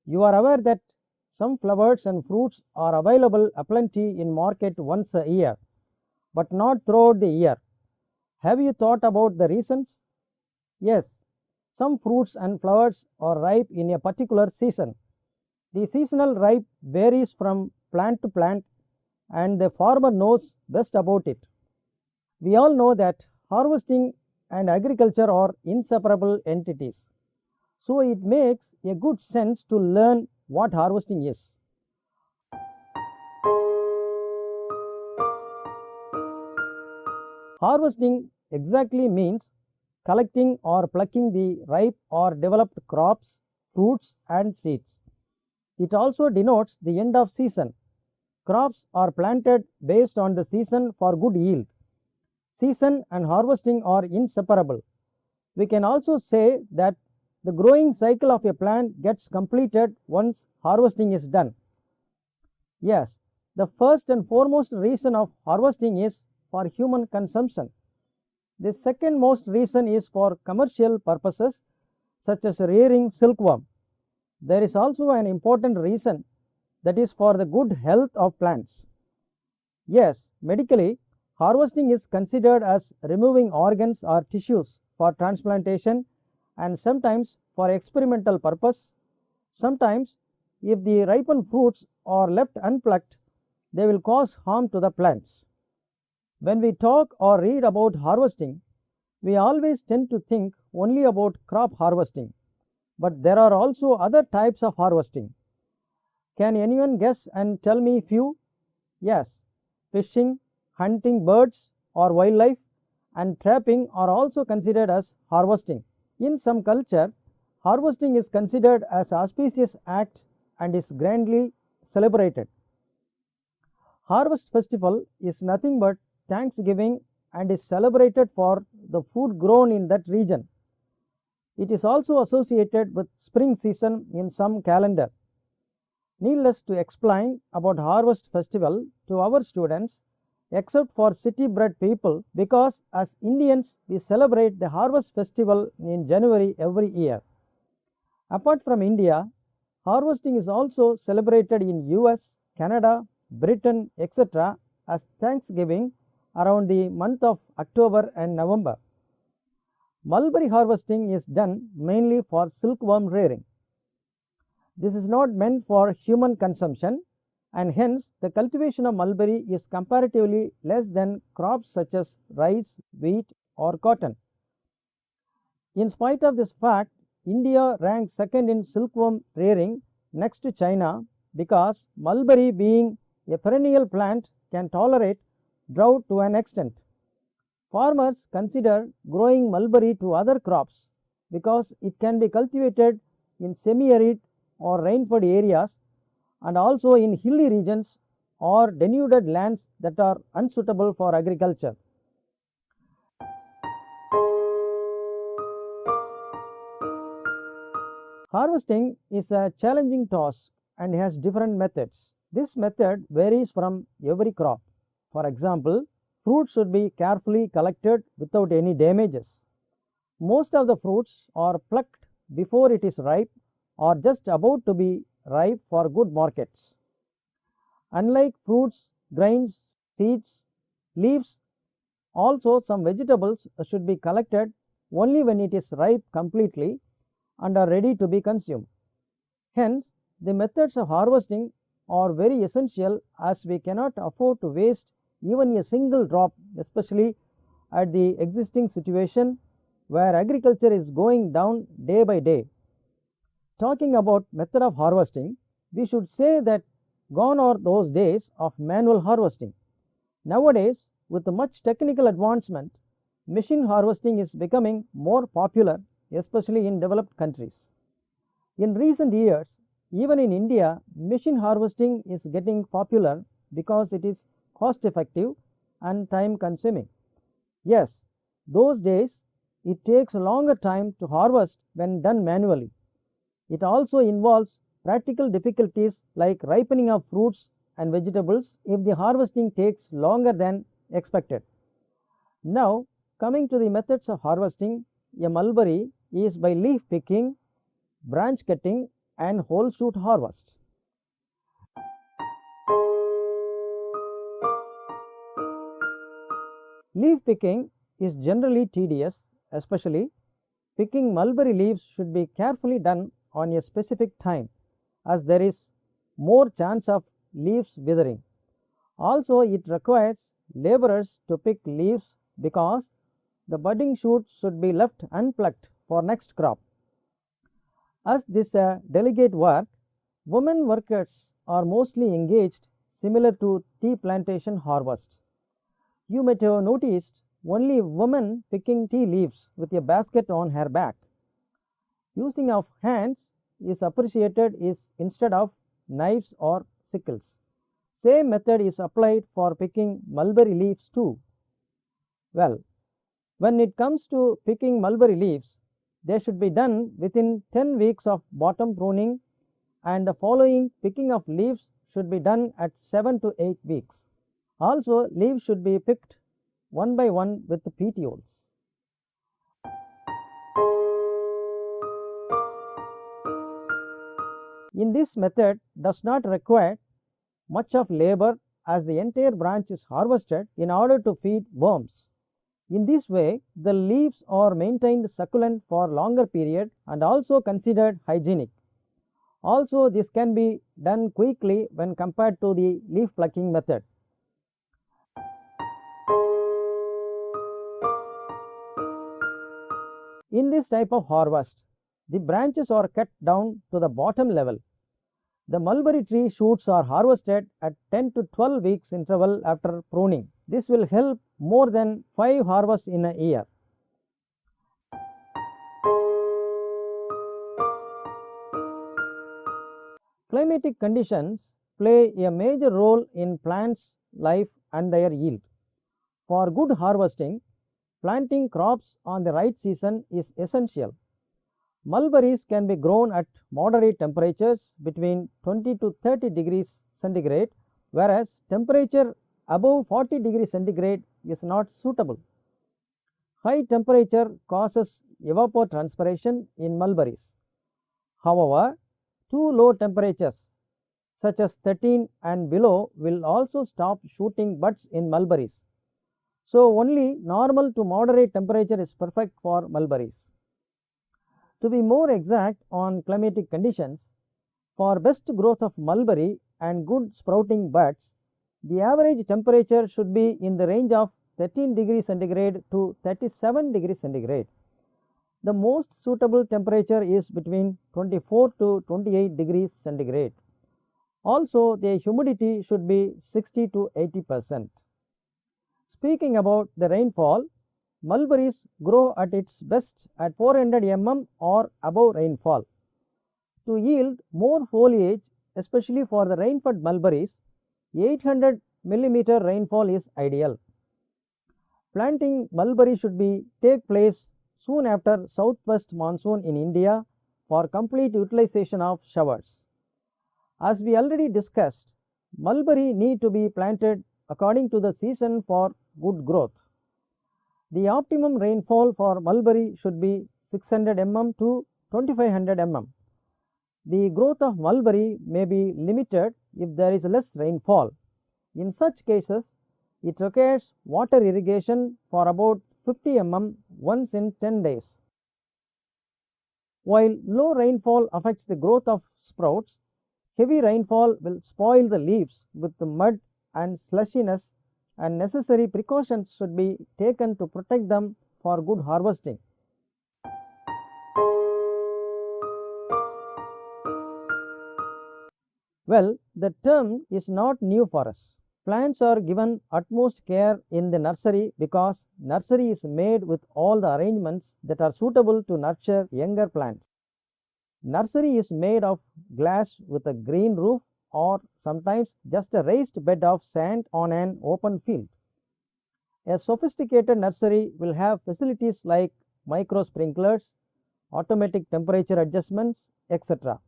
You are aware that some flowers and fruits are available aplenty in market once a year, but not throughout the year. Have you thought about the reasons? Yes, some fruits and flowers are ripe in a particular season. The seasonal ripe varies from plant to plant, and the farmer knows best about it. We all know that harvesting and agriculture are inseparable entities. So it makes a good sense to learn what harvesting is. Harvesting exactly means collecting or plucking the ripe or developed crops, fruits, and seeds. It also denotes the end of season. Crops are planted based on the season for good yield. Season and harvesting are inseparable. We can also say that the growing cycle of a plant gets completed once harvesting is done. Yes, the first and foremost reason of harvesting is for human consumption. The second most reason is for commercial purposes such as rearing silkworm. There is also an important reason, that is for the good health of plants. Yes, medically, harvesting is considered as removing organs or tissues for transplantation and sometimes for experimental purpose. Sometimes, if the ripened fruits are left unplucked, they will cause harm to the plants. When we talk or read about harvesting, we always tend to think only about crop harvesting, but there are also other types of harvesting. Can anyone guess and tell me few? Yes, fishing, hunting birds or wildlife, and trapping are also considered as harvesting. In some culture, harvesting is considered as auspicious act and is grandly celebrated. Harvest festival is nothing but Thanksgiving and is celebrated for the food grown in that region. It is also associated with spring season in some calendar. Needless to explain about harvest festival to our students, except for city bred people, because as Indians we celebrate the harvest festival in January every year. Apart from India, harvesting is also celebrated in US, Canada, Britain, etc. as Thanksgiving around the month of October and November. Mulberry harvesting is done mainly for silkworm rearing. This is not meant for human consumption, and hence the cultivation of mulberry is comparatively less than crops such as rice, wheat or cotton. In spite of this fact, India ranks second in silkworm rearing next to China because mulberry, being a perennial plant, can tolerate drought to an extent. Farmers consider growing mulberry to other crops because it can be cultivated in semi-arid or rain-fed areas and also in hilly regions or denuded lands that are unsuitable for agriculture. Harvesting is a challenging task and has different methods. This method varies from every crop. For example, fruit should be carefully collected without any damages. Most of the fruits are plucked before it is ripe or just about to be ripe for good markets. Unlike fruits, grains, seeds, leaves, also some vegetables should be collected only when it is ripe completely and are ready to be consumed. Hence, the methods of harvesting are very essential as we cannot afford to waste even a single drop, especially at the existing situation where agriculture is going down day by day. Talking about method of harvesting, we should say that gone are those days of manual harvesting. Nowadays, with much technical advancement, machine harvesting is becoming more popular, especially in developed countries. In recent years, even in India, machine harvesting is getting popular because it is cost effective and time consuming. Yes, those days it takes a longer time to harvest when done manually. It also involves practical difficulties like ripening of fruits and vegetables if the harvesting takes longer than expected. Now, coming to the methods of harvesting a mulberry is by leaf picking, branch cutting and whole shoot harvest. Leaf picking is generally tedious, especially picking mulberry leaves should be carefully done on a specific time as there is more chance of leaves withering. Also, it requires laborers to pick leaves because the budding shoot should be left unplucked for next crop. As this is a delicate work, women workers are mostly engaged similar to tea plantation harvest. You might have noticed only women picking tea leaves with a basket on her back. Using of hands is appreciated instead of knives or sickles. Same method is applied for picking mulberry leaves too. Well, when it comes to picking mulberry leaves, they should be done within 10 weeks of bottom pruning and the following picking of leaves should be done at 7 to 8 weeks. Also, leaves should be picked one by one with the petioles. In this method does not require much of labor as the entire branch is harvested in order to feed worms. In this way, the leaves are maintained succulent for longer period and also considered hygienic. Also, this can be done quickly when compared to the leaf plucking method. In this type of harvest, the branches are cut down to the bottom level. The mulberry tree shoots are harvested at 10 to 12 weeks interval after pruning. This will help more than 5 harvests in a year. Climatic conditions play a major role in plants' life and their yield. For good harvesting, planting crops on the right season is essential. Mulberries can be grown at moderate temperatures between 20 to 30 degrees centigrade, whereas temperature above 40 degrees centigrade is not suitable. High temperature causes evapotranspiration in mulberries. However, too low temperatures such as 13 and below will also stop shooting buds in mulberries. So, only normal to moderate temperature is perfect for mulberries. To be more exact on climatic conditions, for best growth of mulberry and good sprouting buds, the average temperature should be in the range of 13 degrees centigrade to 37 degrees centigrade. The most suitable temperature is between 24 to 28 degrees centigrade. Also, the humidity should be 60 to 80%. Speaking about the rainfall, mulberries grow at its best at 400 mm or above rainfall. To yield more foliage, especially for the rain-fed mulberries, 800 mm rainfall is ideal. Planting mulberry should take place soon after southwest monsoon in India for complete utilization of showers. As we already discussed, mulberry need to be planted according to the season for good growth. The optimum rainfall for mulberry should be 600 mm to 2500 mm. The growth of mulberry may be limited if there is less rainfall. In such cases, it requires water irrigation for about 50 mm once in 10 days. While low rainfall affects the growth of sprouts, heavy rainfall will spoil the leaves with the mud and slushiness, and necessary precautions should be taken to protect them for good harvesting. Well, the term is not new for us. Plants are given utmost care in the nursery because nursery is made with all the arrangements that are suitable to nurture younger plants. Nursery is made of glass with a green roof or sometimes just a raised bed of sand on an open field. A sophisticated nursery will have facilities like micro sprinklers, automatic temperature adjustments, etc.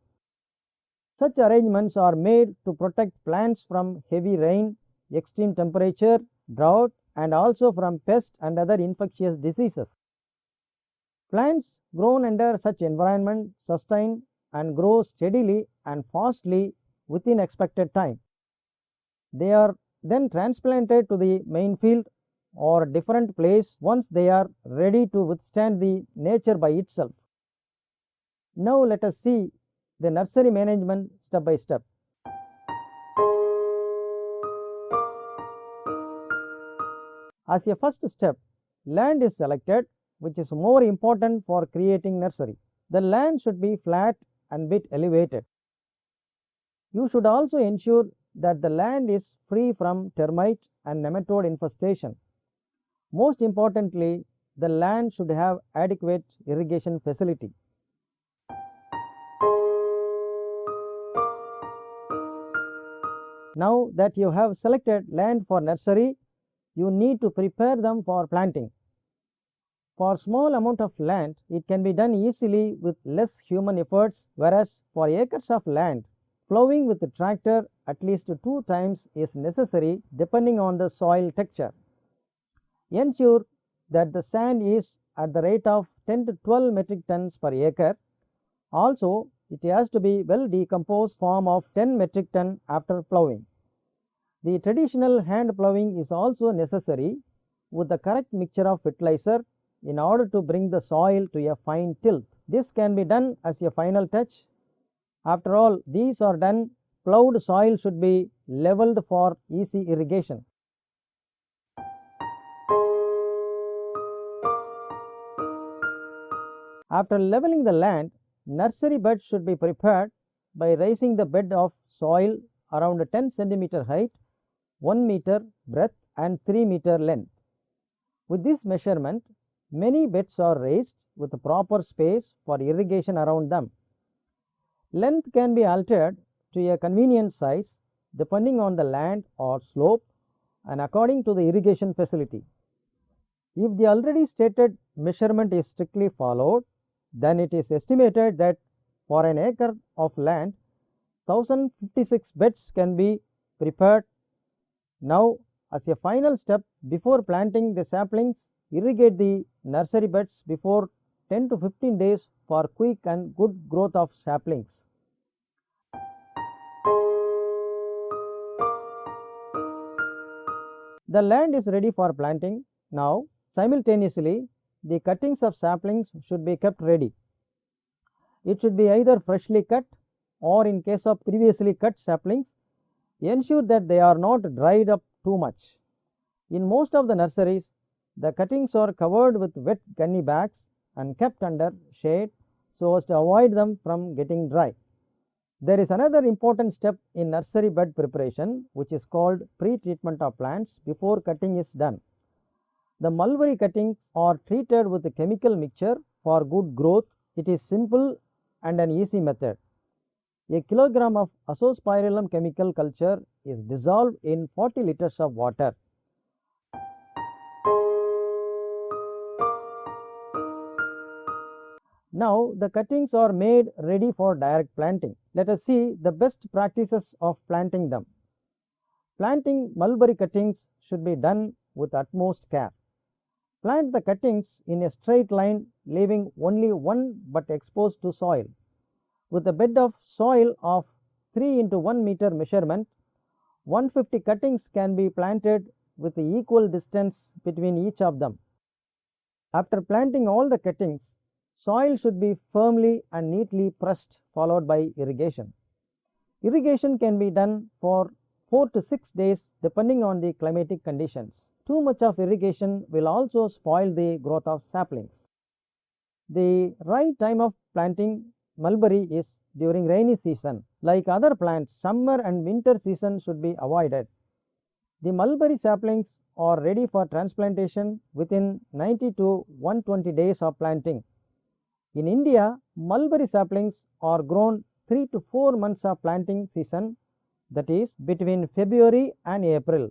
Such arrangements are made to protect plants from heavy rain, extreme temperature, drought, and also from pest and other infectious diseases. Plants grown under such environment sustain and grow steadily and fastly within expected time. They are then transplanted to the main field or different place once they are ready to withstand the nature by itself. Now let us see the nursery management step by step. As a first step, land is selected, which is more important for creating nursery. The land should be flat and bit elevated. You should also ensure that the land is free from termite and nematode infestation. Most importantly, the land should have adequate irrigation facility. Now that you have selected land for nursery, you need to prepare them for planting. For small amount of land, it can be done easily with less human efforts, whereas for acres of land, plowing with the tractor at least 2 times is necessary depending on the soil texture. Ensure that the sand is at the rate of 10 to 12 metric tons per acre. Also, it has to be well decomposed form of 10 metric ton after plowing. The traditional hand plowing is also necessary with the correct mixture of fertilizer in order to bring the soil to a fine tilth. This can be done as a final touch. After all these are done, plowed soil should be leveled for easy irrigation. After leveling the land, nursery bed should be prepared by raising the bed of soil around 10 cm height, 1 meter breadth and 3 meter length. With this measurement, many beds are raised with proper space for irrigation around them. Length can be altered to a convenient size depending on the land or slope and according to the irrigation facility. If the already stated measurement is strictly followed, then it is estimated that for an acre of land, 1056 beds can be prepared. Now, as a final step, before planting the saplings, irrigate the nursery beds before 10 to 15 days for quick and good growth of saplings. The land is ready for planting. Now, simultaneously, the cuttings of saplings should be kept ready. It should be either freshly cut or in case of previously cut saplings, ensure that they are not dried up too much. In most of the nurseries, the cuttings are covered with wet gunny bags and kept under shade so as to avoid them from getting dry. There is another important step in nursery bed preparation which is called pre-treatment of plants before cutting is done. The mulberry cuttings are treated with a chemical mixture for good growth. It is simple and an easy method. A kilogram of Azospirillum chemical culture is dissolved in 40 liters of water. Now the cuttings are made ready for direct planting. Let us see the best practices of planting them. Planting mulberry cuttings should be done with utmost care. Plant the cuttings in a straight line, leaving only one butt exposed to soil. With a bed of soil of 3 into 1 meter measurement, 150 cuttings can be planted with equal distance between each of them. After planting all the cuttings, soil should be firmly and neatly pressed, followed by irrigation. Irrigation can be done for 4 to 6 days depending on the climatic conditions. Too much of irrigation will also spoil the growth of saplings. The right time of planting mulberry is during rainy season. Like other plants, summer and winter season should be avoided. The mulberry saplings are ready for transplantation within 90 to 120 days of planting. In India, mulberry saplings are grown 3 to 4 months of planting season, that is between February and April,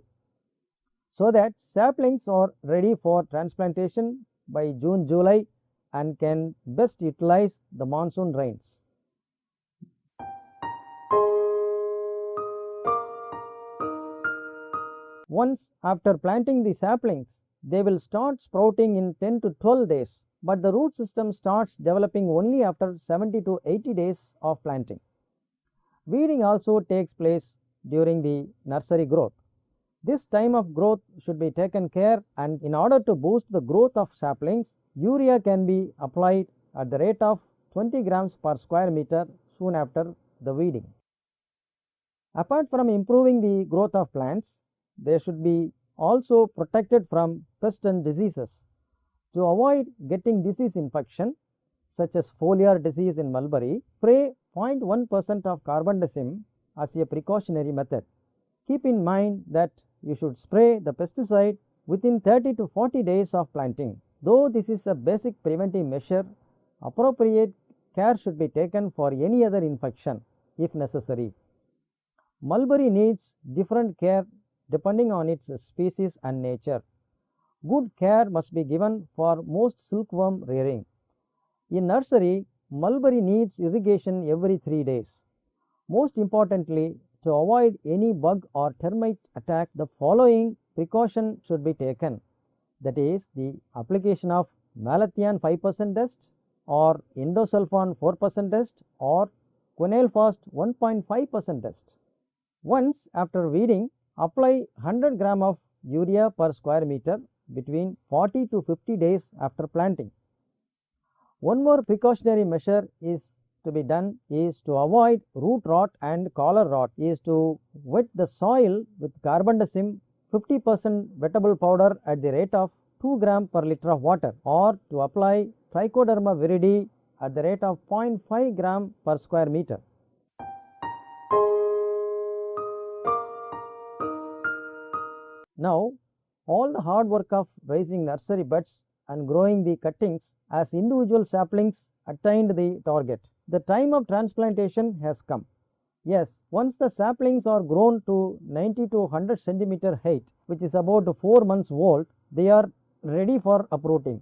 so that saplings are ready for transplantation by June, July and can best utilize the monsoon rains. Once after planting the saplings, they will start sprouting in 10 to 12 days, but the root system starts developing only after 70 to 80 days of planting. Weeding also takes place during the nursery growth. This time of growth should be taken care, and in order to boost the growth of saplings, urea can be applied at the rate of 20 grams per square meter soon after the weeding. Apart from improving the growth of plants, they should be also protected from pests and diseases. To avoid getting disease infection such as foliar disease in mulberry, spray 0.1% of carbendazim as a precautionary method. Keep in mind that you should spray the pesticide within 30 to 40 days of planting. Though this is a basic preventive measure, appropriate care should be taken for any other infection if necessary. Mulberry needs different care depending on its species and nature. Good care must be given for most silkworm rearing. In nursery, mulberry needs irrigation every 3 days. Most importantly, to avoid any bug or termite attack, the following precaution should be taken. That is, the application of malathion 5% dust or endosulfan 4% dust or quenalfast 1.5% dust. Once after weeding, apply 100 gram of urea per square meter between 40 to 50 days after planting. One more precautionary measure is to be done is to avoid root rot and collar rot is to wet the soil with carbendazim 50% wettable powder at the rate of 2 gram per liter of water, or to apply trichoderma viride at the rate of 0.5 gram per square meter. Now, all the hard work of raising nursery buds and growing the cuttings as individual saplings attained the target. The time of transplantation has come. Yes, once the saplings are grown to 90 to 100 centimeter height, which is about 4 months old, they are ready for uprooting.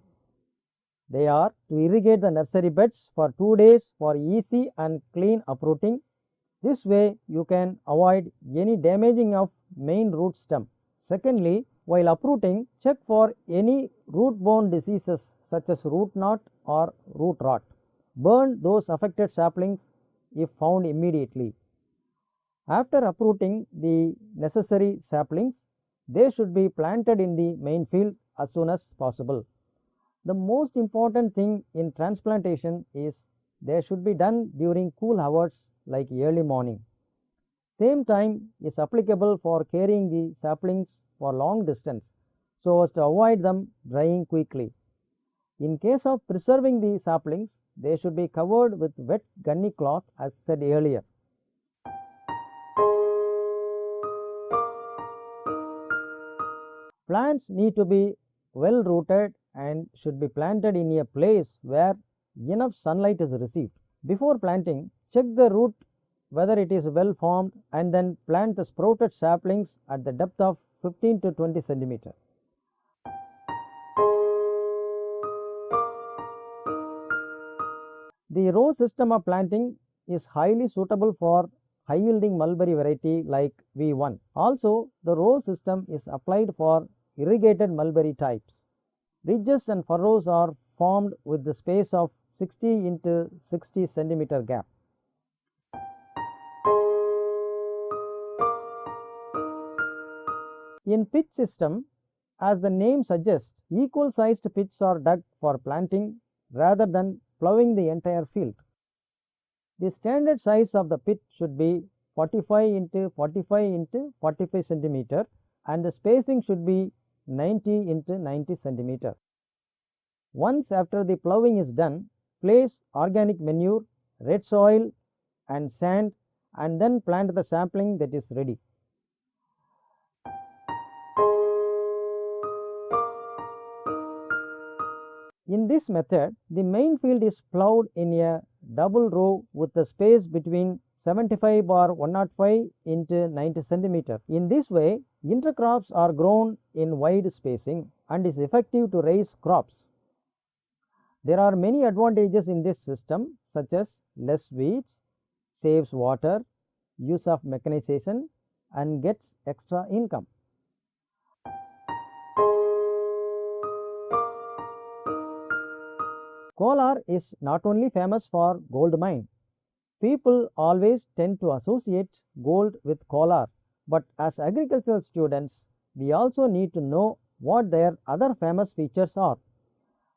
They are to irrigate the nursery beds for 2 days for easy and clean uprooting. This way you can avoid any damaging of main root stem. Secondly, while uprooting, check for any root-borne diseases such as root knot or root rot. Burn those affected saplings if found immediately. After uprooting the necessary saplings, they should be planted in the main field as soon as possible. The most important thing in transplantation is they should be done during cool hours like early morning. Same time is applicable for carrying the saplings for long distance so as to avoid them drying quickly. In case of preserving the saplings, they should be covered with wet gunny cloth as said earlier. Plants need to be well rooted and should be planted in a place where enough sunlight is received. Before planting, check the root whether it is well formed and then plant the sprouted saplings at the depth of 15 to 20 centimeter. The row system of planting is highly suitable for high yielding mulberry variety like V1. Also, the row system is applied for irrigated mulberry types. Ridges and furrows are formed with the space of 60 into 60 centimeter gap. In pit system, as the name suggests, equal sized pits are dug for planting rather than plowing the entire field. The standard size of the pit should be 45 into 45 into 45 centimeter and the spacing should be 90 into 90 centimeter. Once after the plowing is done, place organic manure, red soil and sand and then plant the sapling that is ready. In this method, the main field is ploughed in a double row with the space between 75 or 105 into 90 centimeter. In this way, intercrops are grown in wide spacing and is effective to raise crops. There are many advantages in this system such as less weeds, saves water, use of mechanization and gets extra income. Kolar is not only famous for gold mine. People always tend to associate gold with Kolar, but as agricultural students, we also need to know what their other famous features are.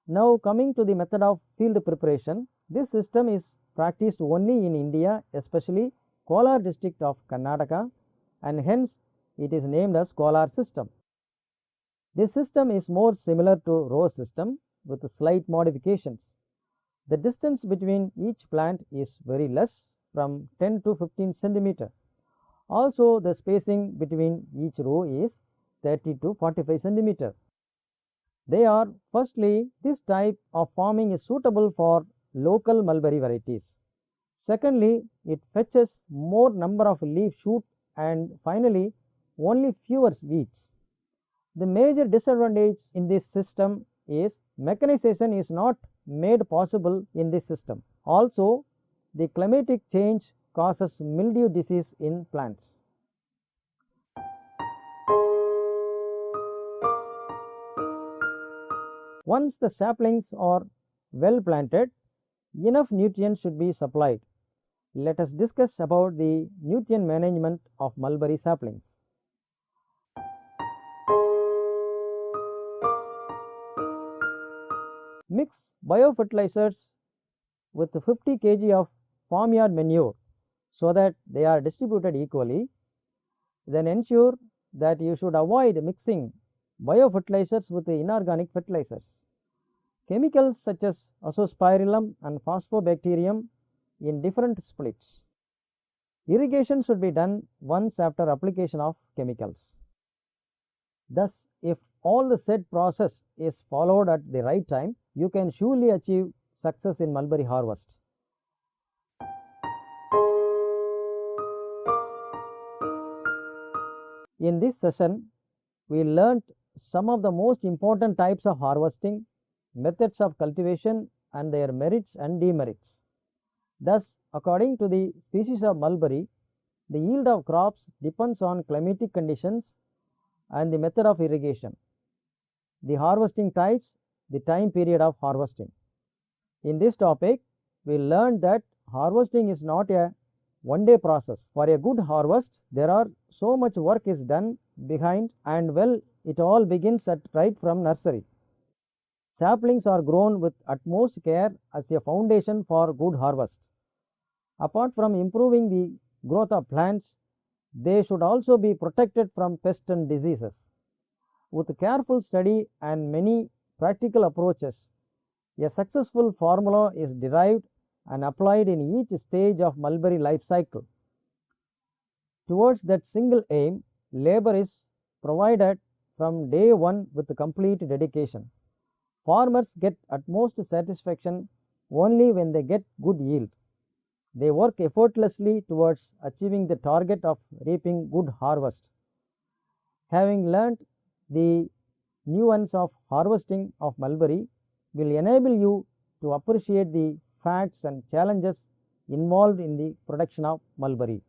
Now coming to the method of field preparation, this system is practiced only in India, especially Kolar district of Karnataka, and hence it is named as Kolar system. This system is more similar to row system with slight modifications. The distance between each plant is very less, from 10 to 15 centimeter. Also the spacing between each row is 30 to 45 centimeter. Firstly, this type of farming is suitable for local mulberry varieties. Secondly, it fetches more number of leaf shoot, and finally only fewer weeds. The major disadvantage in this system is mechanization is not made possible in this system. Also, the climatic change causes mildew disease in plants. Once the saplings are well planted, enough nutrients should be supplied. Let us discuss about the nutrient management of mulberry saplings. Mix biofertilizers with 50 kg of farmyard manure so that they are distributed equally. Then ensure that you should avoid mixing biofertilizers with the inorganic fertilizers. Chemicals such as azospirillum and phosphobacterium in different splits. Irrigation should be done once after application of chemicals. Thus, if all the said process is followed at the right time, you can surely achieve success in mulberry harvest. In this session, we learnt some of the most important types of harvesting, methods of cultivation and their merits and demerits. Thus, according to the species of mulberry, the yield of crops depends on climatic conditions and the method of irrigation, the harvesting types, the time period of harvesting. In this topic, we learned that harvesting is not a one-day process. For a good harvest, there are so much work is done behind, and well, it all begins at right from nursery. Saplings are grown with utmost care as a foundation for good harvest. Apart from improving the growth of plants, they should also be protected from pests and diseases. With careful study and many practical approaches, a successful formula is derived and applied in each stage of mulberry life cycle. Towards that single aim, labor is provided from day one with complete dedication. Farmers get utmost satisfaction only when they get good yield. They work effortlessly towards achieving the target of reaping good harvest. Having learnt the nuance of harvesting of mulberry will enable you to appreciate the facts and challenges involved in the production of mulberry.